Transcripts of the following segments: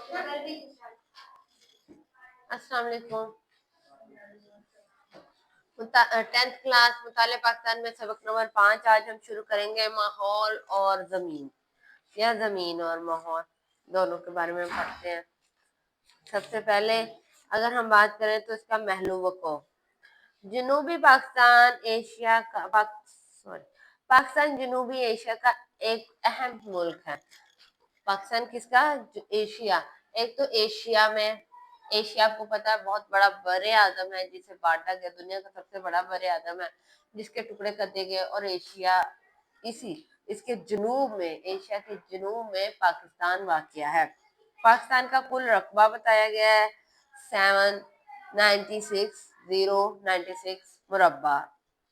अस्सलाम वालेकुम। 10th class मुताले Pakistan में सबक नंबर 5 आज हम शुरू करेंगे माहौल और जमीन, या जमीन और माहौल दोनों के बारे में पढ़ते हैं। सबसे पहले अगर हम बात करें तो इसका महलू वक़्फ़, जनूबी पाकिस्तान एशिया का पाकिस्तान जनूबी एशिया का एक अहम मुल्क है। पाकिस्तान किसका? एशिया। एक तो एशिया में, एशिया आपको पता है बहुत बड़ा बरे आजम है जिसे बांटा गया, दुनिया का सबसे बड़ा बरे आजम है जिसके टुकड़े कर दिए गए, और एशिया इसी इसके जुनूब में, एशिया के जुनूब में पाकिस्तान वाक़या है। पाकिस्तान का कुल रकबा बताया गया है 796,096 मुरब्बा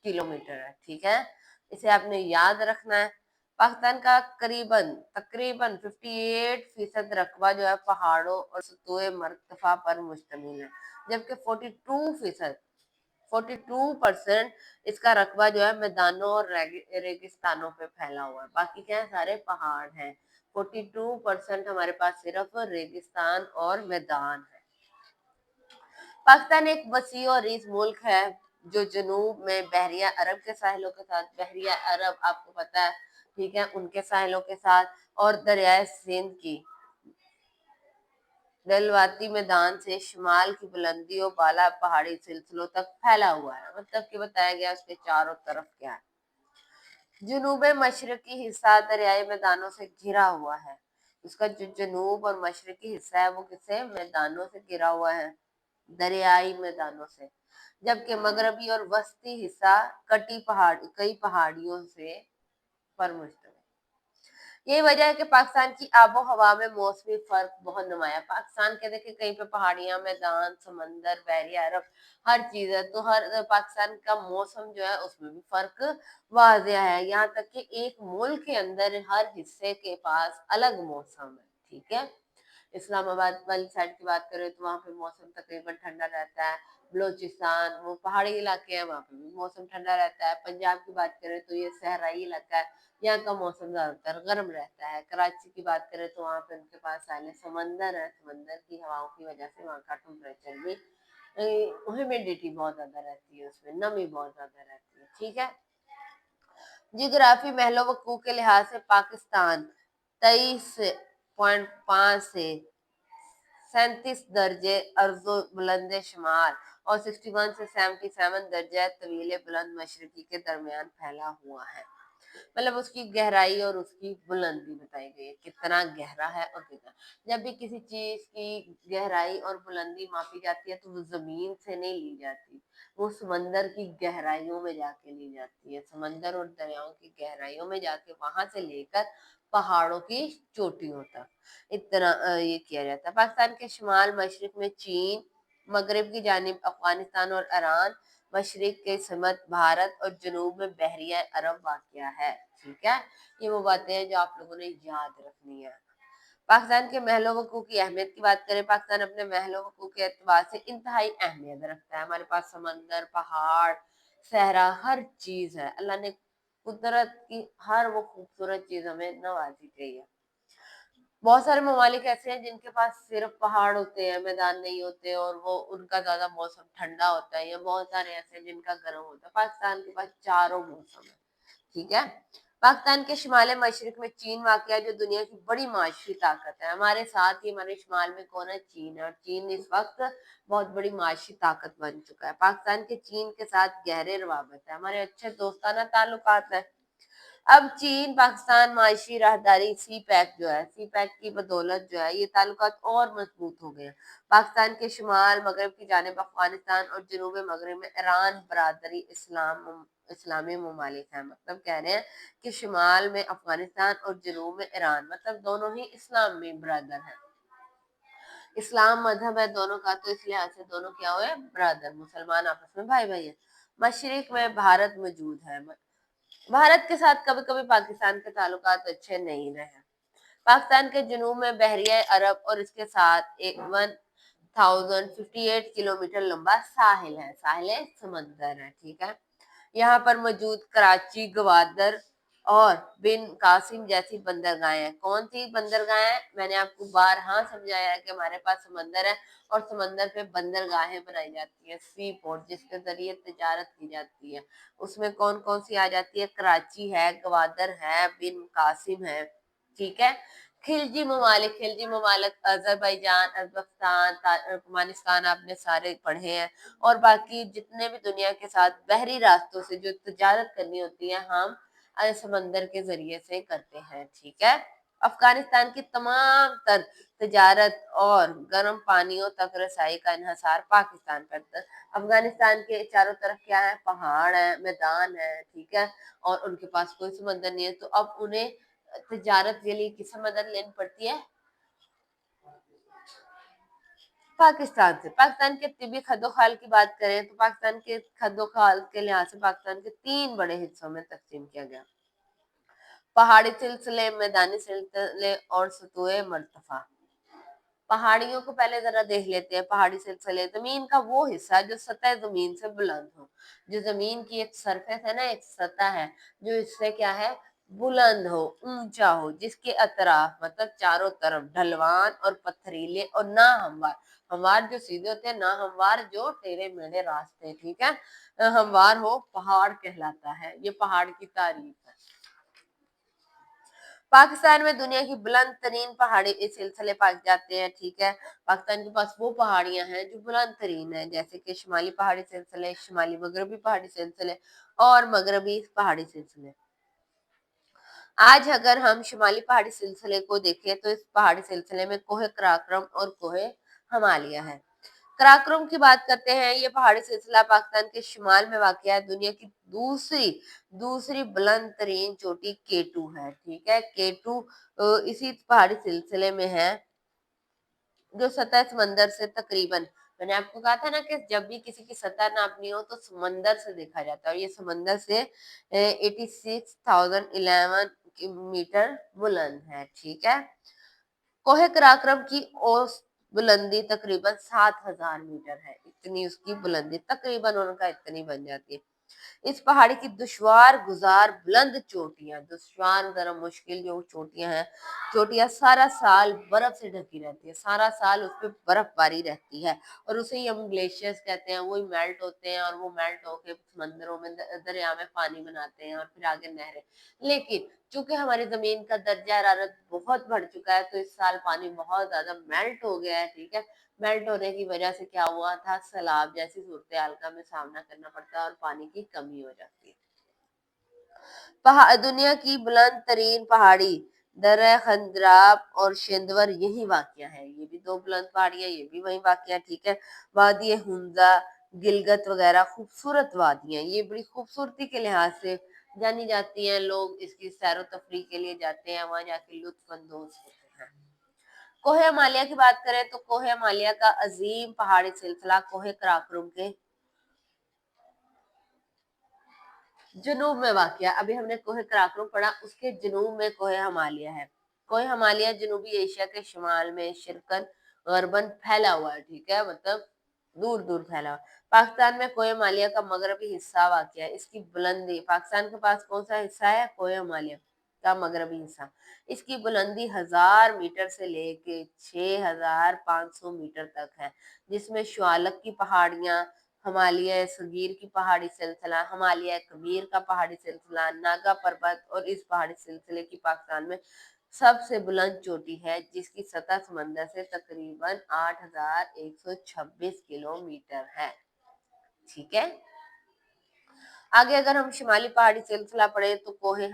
किलोमीटर है। ठीक है, इसे आपने याद रखना है। पाकिस्तान का तकरीबन 58% रकबा जो है पहाड़ों और सतुए मर्तफा पर मुश्तमिल है, जबकि 42% इसका रकबा जो है मैदानों और रेगिस्तानों पे फैला हुआ है। बाकी क्या है? सारे पहाड़ हैं। 42% हमारे पास सिर्फ रेगिस्तान और मैदान है। पाकिस्तान एक वसी और रीस मुल्क है जो जनूब में बहरिया अरब के साहिलों के साथ, बहरिया अरब आपको पता है, ठीक है, उनके साहिलों के साथ और दरियाए सिंध की डलवाती मैदान से शिमाल की बुलंदी और बाला पहाड़ी सिलसिलों तक फैला हुआ है। मतलब कि बताया गया उसके चारों तरफ क्या है। जनूब मशरकी हिस्सा दरियाई मैदानों से घिरा हुआ है। उसका जो जनूब और मशरकी हिस्सा है वो किससे? मैदानों से घिरा हुआ है, दरियाई मैदानों से। जबकि मगरबी और वस्ती हिस्सा कई पहाड़ियों से पर मुश्तमिल। यही वजह है कि पाकिस्तान की आबो हवा में मौसमी फर्क बहुत नुमाया। पाकिस्तान के देखिए कहीं पे पहाड़ियां, मैदान, समंदर, बहरिया अरब, हर चीज है, तो हर पाकिस्तान का मौसम जो है उसमें भी फर्क वाज़ेह है। यहाँ तक कि एक मुल्क के अंदर हर हिस्से के पास अलग मौसम है। ठीक है, इस्लामाबाद वाली साइड की बात करें तो वहाँ पे मौसम तकरीबन ठंडा रहता है। बलोचिस्तान वो पहाड़ी इलाके हैं, वहाँ पे भी मौसम ठंडा रहता है। पंजाब की बात करें तो ये सहराई इलाका है, यहाँ का मौसम ज्यादातर गर्म रहता है। कराची की बात करें तो वहाँ पे उनके पास साले समंदर है, समंदर की हवाओं की वजह से वहाँ का टेम्परेचर भी, ह्यूमिडिटी बहुत ज्यादा रहती है, उसमें नमी बहुत ज्यादा रहती है। ठीक है, जियोग्राफी महलो वकूफ के लिहाज से पाकिस्तान 23.5 से 37 दर्जे अर्जो बुलंद शुमाल और 61 से 77 दर्जे तवीले बुलंद मशरकी के दरमियान फैला हुआ है। मतलब उसकी गहराई और उसकी बुलंदी बताई गई है, कितना गहरा है और कितना। जब भी किसी चीज की गहराई और बुलंदी मापी जाती है तो वो जमीन से नहीं ली जाती, वो समंदर की गहराइयों में जाके ली जाती है। समंदर और दरियाओं की गहराइयों में जाके वहां से लेकर पहाड़ों की चोटियों तक इतना ये किया जाता है। पाकिस्तान के शुमाल मशरक में चीन, मगरब की जानिब अफगानिस्तान और ईरान, मशरक के समत भारत और जनूब में बहरिया अरब वाक़या है। ठीक है, ये वो बातें हैं जो आप लोगों ने याद रखनी है। पाकिस्तान के महलो वकूफ की अहमियत की बात करें, पाकिस्तान अपने महलो वकूफ के एतबार से इंतहाई अहमियत रखता है। हमारे पास समंदर, पहाड़, सहरा, हर चीज है। अल्लाह ने कुदरत की हर वो खूबसूरत चीज हमें नवाजी गई है। बहुत सारे ममालिक ऐसे हैं जिनके पास सिर्फ पहाड़ होते हैं, मैदान नहीं होते, और वो उनका ज्यादा मौसम ठंडा होता है, या बहुत सारे ऐसे हैं जिनका गर्म होता है। पाकिस्तान के पास चारों मौसम है। ठीक है, पाकिस्तान के शिमाल मशरक में चीन वाक़ है जो दुनिया की बड़ी माशी ताकत है। हमारे साथ ही हमारे शिमाल में कौन है? चीन है, और चीन इस वक्त बहुत बड़ी माशी ताकत बन चुका है। पाकिस्तान के चीन के साथ गहरे रवाबत है, हमारे अच्छे दोस्ताना ताल्लुकात है। अब चीन पाकिस्तान माशी राहदारी सी पैक जो है, सी पैक की बदौलत जो है ये ताल्लुकात और मजबूत हो गए हैं। पाकिस्तान के शुमाल मगरब की जानिब अफगानिस्तान और जनूब मगरब में ईरान बरादरी इस्लामी ममालिक है। मतलब कह रहे हैं कि शुमाल में अफगानिस्तान और जनूब में ईरान, मतलब दोनों ही इस्लाम में ब्रदर हैं। इस्लाम मजहब है दोनों का, तो इस लिहाज से दोनों क्या हुए? ब्रदर, मुसलमान आपस में भाई भाई है। मशरिक में भारत मौजूद है। भारत के साथ कभी कभी पाकिस्तान के ताल्लुकात अच्छे नहीं रहे। पाकिस्तान के जुनूब में बहरिया अरब और इसके साथ एक 1058 किलोमीटर लंबा साहिल है, साहिल समंदर है। ठीक है, यहाँ पर मौजूद कराची, गवादर और बिन कासिम जैसी बंदरगाहें हैं। कौन सी बंदरगाहें? मैंने आपको बारहा समझाया है कि हमारे पास समंदर है और समंदर पे बंदरगाहें बनाई जाती हैं, सी पोर्ट, जिसके जरिए तिजारत की जाती है। उसमें कौन कौन सी आ जाती है? कराची है, गवादर है, बिन कासिम है, ठीक है। खिलजी ममालिक अजरबैजान, अजबकिस्तान, तुर्कमेनिस्तान आपने सारे पढ़े हैं। और बाकी जितने भी दुनिया के साथ बहरी रास्तों से जो तिजारत करनी होती है हम समंदर के जरिए से करते हैं, ठीक है। अफगानिस्तान की तमाम तर तिजारत और गर्म पानियों तक रसाई का इन्हसार पाकिस्तान पर था। अफगानिस्तान के चारों तरफ क्या है? पहाड़ है, मैदान है, ठीक है, और उनके पास कोई समंदर नहीं है। तो अब उन्हें तिजारत के लिए किससे मदद लेनी पड़ती है? पाकिस्तान से। पाकिस्तान के तिबी खदोखाल की बात करें तो पाकिस्तान के खदोखाल के लिहाज से पाकिस्तान के 3 बड़े हिस्सों में तकसीम किया गया: पहाड़ी सिलसिले, मैदानी सिलसिले और सतुए मर्तफा। पहाड़ियों को पहले जरा देख लेते हैं। पहाड़ी सिलसिले जमीन का वो हिस्सा जो सतह जमीन से बुलंद हो। जो जमीन की एक सरफेस है ना, एक सतह है जो इससे क्या है? बुलंद हो, ऊंचा हो, जिसके अतराफ मतलब चारों तरफ ढलवान और पथरीले और ना हमवार, हमवार जो सीधे होते हैं, ना हमवार जो टेढ़े मेढ़े रास्ते, ठीक है, हमवार हो पहाड़ कहलाता है। ये पहाड़ की तारीफ है। पाकिस्तान में दुनिया की बुलंद तरीन पहाड़ी इस सिलसिले पाए जाते हैं, ठीक है। पाकिस्तान के पास वो पहाड़ियां हैं जो बुलंद तरीन है, जैसे कि शुमाली पहाड़ी सिलसिले, शुमाली मगरबी पहाड़ी सिलसिले और मगरबी पहाड़ी सिलसिले। आज अगर हम शुमाली पहाड़ी सिलसिले को देखें तो इस पहाड़ी सिलसिले में कोहे कराक्रम और कोहे हिमालय है। कराक्रम की बात करते हैं। ये पहाड़ी सिलसिला पाकिस्तान के शुमाल में वाक़ है। दुनिया की दूसरी दूसरी बुलंद तरीन चोटी केटू है, ठीक है। केटू इसी पहाड़ी सिलसिले में है जो सतह समंदर से तकरीबन, मैंने आपको कहा था ना कि जब भी किसी की सतह नापनी हो तो समंदर से देखा जाता है, और ये समंदर से 86,011 मीटर बुलंद है, ठीक है। कोहे कराक्रम की औसत बुलंदी तकरीबन 7,000 मीटर है। इतनी उसकी बुलंदी तकरीबन उनका इतनी बन जाती है। इस पहाड़ी की दुश्वार गुजार बुलंद चोटियां, दुश्वार जरा मुश्किल जो चोटियां हैं, चोटियां सारा साल बर्फ से ढकी रहती है, सारा साल उस पर बर्फबारी रहती है, और उसे ही हम ग्लेशियर्स कहते हैं। वही मेल्ट होते हैं और वो मेल्ट होके समंदरों में, दरिया में पानी बनाते हैं और फिर आगे नहरें। लेकिन चूंकि हमारी जमीन का दर्जा हरारत बहुत बढ़ चुका है तो इस साल पानी बहुत ज्यादा मेल्ट हो गया है, ठीक है। मेल्ट होने की वजह से क्या हुआ था? सैलाब जैसी सूरत हाल का हमें सामना करना पड़ता है और पानी की कमी हो जाती है। दुनिया की बुलंद तरीन पहाड़ी दर्रा खंद्राब और शेंदवर यही वाकया है। ये भी 2 बुलंद पहाड़ियां, ये भी वही वाकया, ठीक है। वादी हुंजा, गिलगत वगैरह खूबसूरत वादियां, ये बड़ी खूबसूरती के लिहाज से जानी जाती हैं। लोग इसकी सैर तफरी के लिए जाते हैं, वहां जाके लुत्फ अंदोज होते हैं। कोहे हिमालय की बात करें तो कोहे हिमालय का अजीम पहाड़ी सिलसिला कोहे कराकरम के जनूब में वाक़या। अभी हमने कोहे कराकरम पढ़ा, उसके जनूब में कोहे हिमालय है। कोहे हिमालय जनूबी एशिया के शुमाल में शिरकन गरबन फैला हुआ है, ठीक है, मतलब दूर दूर फैला हुआ। पाकिस्तान में कोहे हिमालय का मगरबी हिस्सा वाक़या है। इसकी बुलंदी, पाकिस्तान के पास कौन सा हिस्सा है? कोहे हिमालय का मगरबी हिस्सा। इसकी बुलंदी 1000 मीटर से लेके 6500 मीटर तक है, जिसमें शुआलक की पहाड़ियां, हिमालय सगीर की पहाड़ी सिलसिला, हिमालय कबीर का पहाड़ी सिलसिला, नागा पर्वत, और इस पहाड़ी सिलसिले की पाकिस्तान में सबसे बुलंद चोटी है, जिसकी सतह समंदर से तकरीबन 8126 किलोमीटर है, ठीक है। आगे अगर हम शिमाली पहाड़ी सिलसिला पढ़े तो कोहे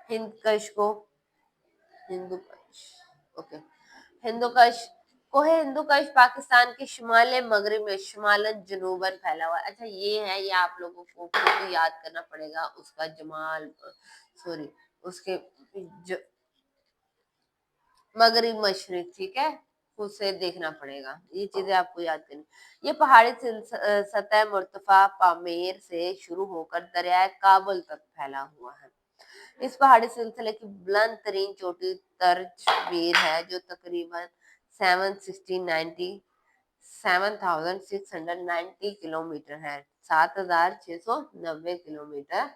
हिंदकश को हिंदुकश, ओके, हिंदुकश, कोहे हिंदुकश पाकिस्तान के शुमाल मगरब में शुमालन जनूबन फैला हुआ है। अच्छा ये है, ये आप लोगों को खुद याद करना पड़ेगा उसका जमाल, सॉरी, उसके मगरब मशरिक, ठीक है, उसे देखना पड़ेगा, ये चीजें आपको याद करनी। ये पहाड़ी सतह मुर्तफा पामेर से शुरू होकर दरियाए काबुल तक फैला हुआ है। इस पहाड़ी सिलसिले की बुलंद तरीन चोटी तरजवीर है जो तकरीबन 790 7690 किलोमीटर है, 7690 किलोमीटर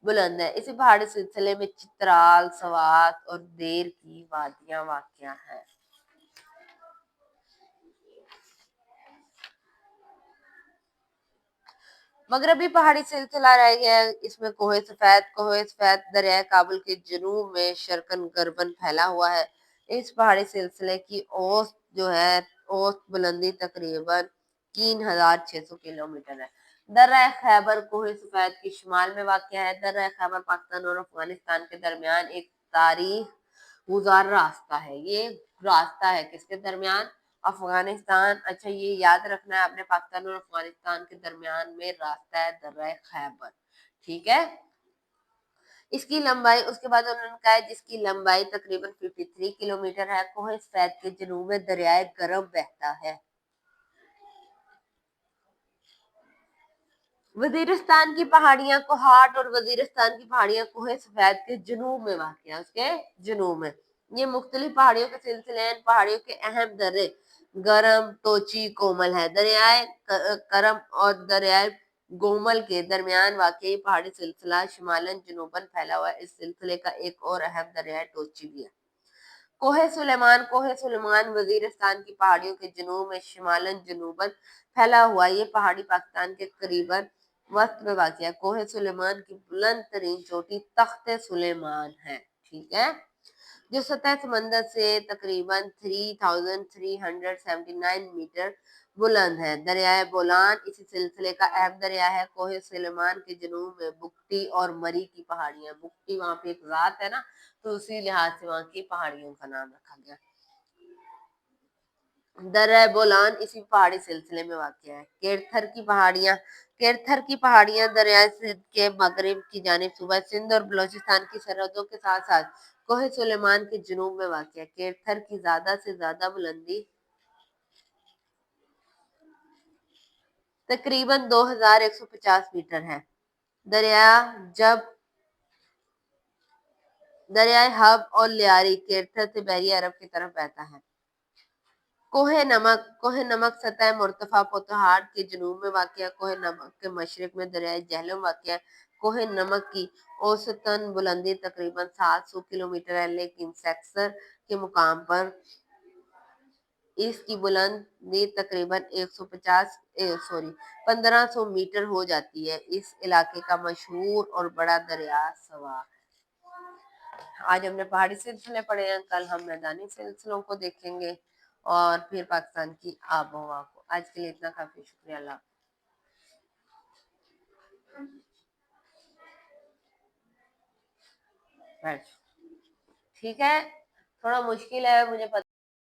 बुलंद है। इसी पहाड़ी सिलसिले में चित्राल, सवात और देर की वादियां वाक़या हैं। मगरबी पहाड़ी सिलसिला रह गया है, इसमें कोहे सफेद दरियाए काबुल के जुनूब में शर्कन गर्बन फैला हुआ है। इस पहाड़ी सिलसिले की औसत जो है औसत बुलंदी तकरीबन 3600 किलोमीटर है। दर्रा खैबर कोहे सफेद के शुमाल में वाक़ है। दर्रा खैबर पाकिस्तान और अफगानिस्तान के दरमियान एक तारीख गुजार रास्ता है। ये रास्ता है किसके दरमियान? अफगानिस्तान। अच्छा, ये याद रखना है आपने, पाकिस्तान और अफगानिस्तान के दरमियान में रास्ता है दर्रा खैबर। ठीक है। इसकी लंबाई, उसके बाद उन्होंने कहा है जिसकी लंबाई तकरीबन 53 किलोमीटर है। कोहे सफेद के जनूब में दरियाए गरम बहता है। वजीरिस्तान की पहाड़ियां कोहाट और वजीरिस्तान की पहाड़ियां कोहे सफेद के जनूब में वाक़ है, उसके जनूब में। ये मुख्तलिफ पहाड़ियों के सिलसिले हैं। इन पहाड़ियों के अहम दर्रे गरम, टोची, कोमल है। दरियाए करम और दरियाए गोमल के दरमियान वाक़ई पहाड़ी सिलसिला शिमालन जनूबन फैला हुआ है। इस सिलसिले का एक और अहम दरियाए टोची भी है। कोहे सुलेमान वजीरिस्तान की पहाड़ियों के जनूब में शिमालन जनूबन फैला हुआ। ये पहाड़ी पाकिस्तान के करीबन वस्त में वाक़ है। कोहे सुलेमान की बुलंद तरीन चोटी तख्त सुलेमान है। ठीक है, जो सतह समंदर से तकरीबन 3379 मीटर बुलंद है। दरियाए बोलान इसी सिलसिले का अहम दरिया है। कोहे सुलेमान के जनूब में बुक्टी और मरी की पहाड़ियां, बुक्टी वहां पे एक रात है ना, तो उसी लिहाज से वहां की पहाड़ियों का नाम रखा गया। दर्रा बोलान इसी पहाड़ी सिलसिले में वाक़ है। केरथर की पहाड़ियां दरियाए सिंध के मगरिब की जानिब सूबा सिंध और बलोचिस्तान की सरहदों के साथ साथ कोहे सुलेमान के जुनूब में वाक़ है। केरथर की ज्यादा से ज्यादा बुलंदी तकरीबन 2150 मीटर है। दरिया जब दरियाए हब और लियारी केरथर से बहरी अरब की तरफ बहता है। कोहे नमक सतह मुर्तफा पोतहार के जनूब में वाक़ है। कोहे नमक के मशरक में दरियाए जहलम वाक़ है। कोहे नमक की औसतन बुलंदी तकरीबन 700 किलोमीटर है, लेकिन सेक्सर के मुकाम पर इसकी बुलंदी तकरीबन 1500 मीटर हो जाती है। इस इलाके का मशहूर और बड़ा दरिया सवा। आज हमने पहाड़ी सिलसिले पढ़े हैं, कल हम मैदानी सिलसिलों को देखेंगे और फिर पाकिस्तान की आबो हवा को। आज के लिए इतना काफी, शुक्रिया। अल्लाह। ठीक है, थोड़ा मुश्किल है मुझे पता